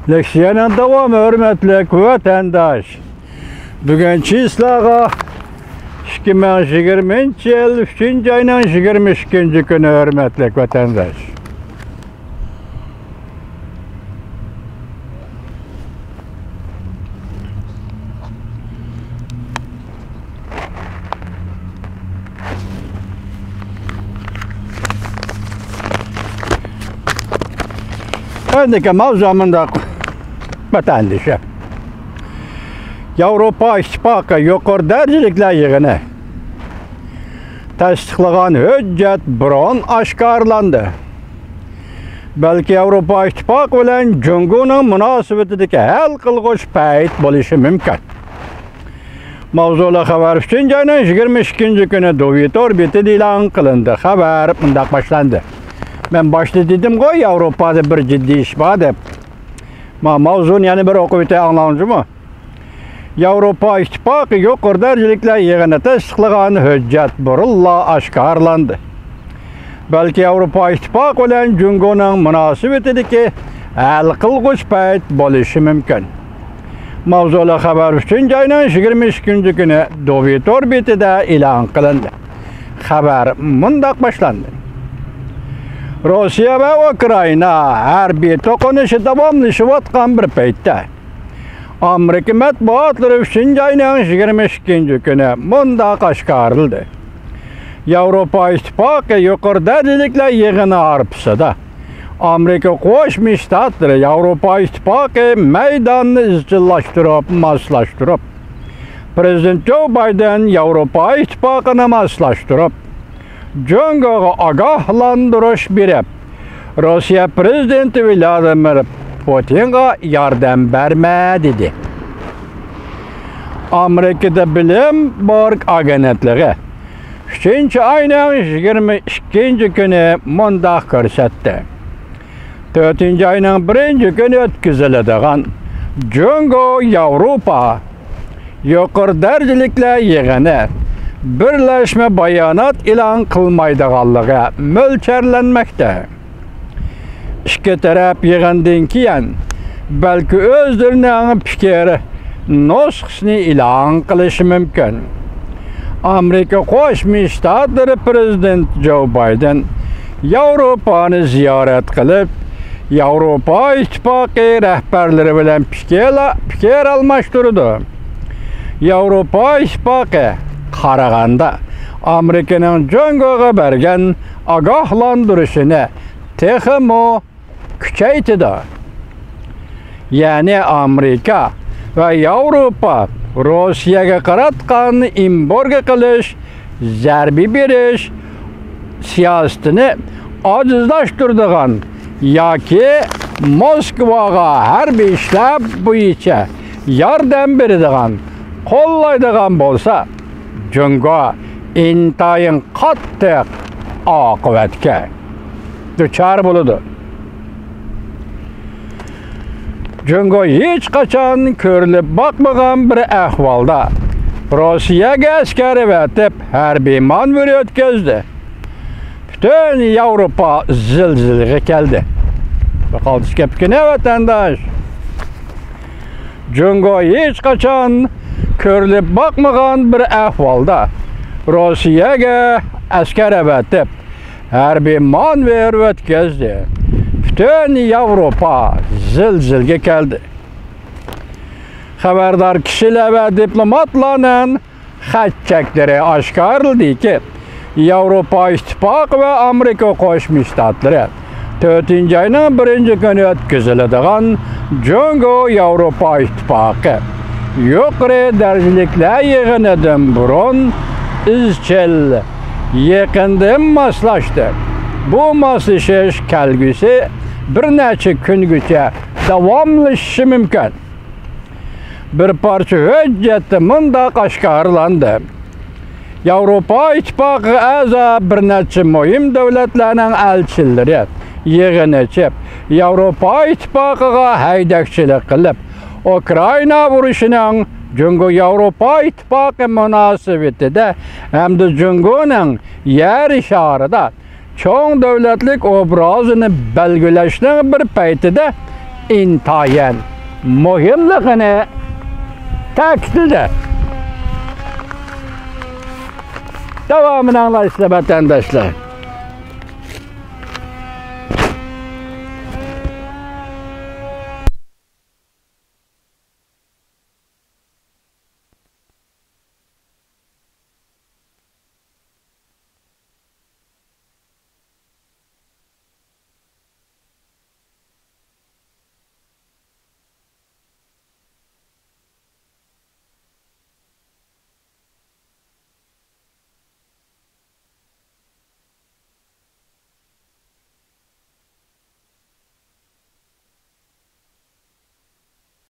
Leksiyanın davamı hürmetli vatandaş. Bugünkü islağa 2020 yıl 3. ayının 22. günü hürmetli vatandaş. Öndeki mavzamında vatandaşı. Avrupa İttifakı yukarı derecelikler yığını tasdiqlagan hüccet burun aşkarlandı. Belki Avrupa İttifakı bilen Cumhur'un münasebetindeki hal kılgıç payet buluşu mümkün. Mavzulu haber 3. ayının 22. günü Duvit orbiti ilan kılındı. Haber bundak başlandı. Ben başta dedim koy Avrupa'da bir ciddi iş var dep. Mavzun yani bir okuyutu anlamcı mı? Avrupa İttifakı yukarı derecelikler yığını tasdiqlagan hüccet burulla aşkarlandı. Belki Avrupa İttifakı ile Cumhur'un münasebetindeki hal kılgıç payet buluşu mümkün. Mavzulu haber 3. ayının 22. günü Duvit orbitide ilan kılındı. Haber bundak başlandı. Rusya ve Ukrayna harbiy to'qinishi davomlashayotgan bir paytda Amerika matbuotlari 3. ayning 22. kuni mundaq oshkorildi. Avrupa İttifakı yuqori darajaliklar yig'ini arifasida Amerika Qo'shma Shtatlari Avrupa İttifakı maydonni izchillashtirib, moslashtirib, Prezident Joe Biden Avrupa İttifakını moslashtirib, Cumhur'a agahlandırış berip, Rusya Prezidenti Vladimir Putin'e yardım verme dedi. Amerika'da Bilim Borg Agentliği 3. ayının 22. günü mundaq ko'rsatdi. 4. ayının 1. günü o'tkaziladigan Cumhur Avrupa yuqori darajaliklar yig'ini birleşme bayanat ilan kılmaydıqanlığı mölçerlenmekte. İki taraf yığından keyin belki özlerinin fikri nusxasını ilan kılışı mümkün. Amerika Qo'shma Shtatlari Prezident Joe Biden Avrupa'nı ziyaret kılıp Avrupa İttifakı rehberleri bilen fikir almıştırdı. Avrupa İttifakı qaraganda Amerika'nın Cumhur'a bergen agahlandırışını texmo küçeytidi. Yani Amerika ve Avrupa Rusya'ya qaratgan embargo qilish, zarbi berish siyasetini ajizlashtirdigan yoki Moskvaga harbiy ishlar bo'yicha yordam beradigan, qo'llaydigan bo'lsa, Cumhur intayin qattiq oqibatga duchor bo'ladi. Cumhur hech qachon ko'rilib boqmagan bir ahvolda Rossiyaga askar evatib harbiy manevr o'tkazdi. Butun Yevropa zilzilaga keldi. Qoldish gapgina vatandosh. Cumhur hech qachon ko'rilib boqmagan bir ahvolda Rossiyaga askar evatib harbiy manevr o'tkazdi. Butun Yevropa zilzilaga keldi. Xabardor kishilar va diplomatlarning xat chekdiri oshkorildiki, Yevropa İttifakı ve Amerika Qo'shma Shtatlari 4. ayning 1. kuni o'tkaziladigan Cumhur Yevropa İttifakı yuqori darajaliklar yig'inidan burun izchil yaqindan moslashdi. Bu moslashish kelgusi bir necha kungacha davomlashishi mumkin. Bir parcha hujjatda mundaq oshkorlandi. Avrupa İttifakı a'zo bir necha muhim davlatlarning elchilari yig'inib, Avrupa İttifakıga haydakchilik qilib, Ukrayna urushining Cumhur Avrupa İttifakı münasebetinde hem de Cumhur'un yer şarida çoğun devletlik obrazını belgeleştiği bir paytıda intayin muhimligini ta'kidladi. Devamını anlayışla vatandaşlar.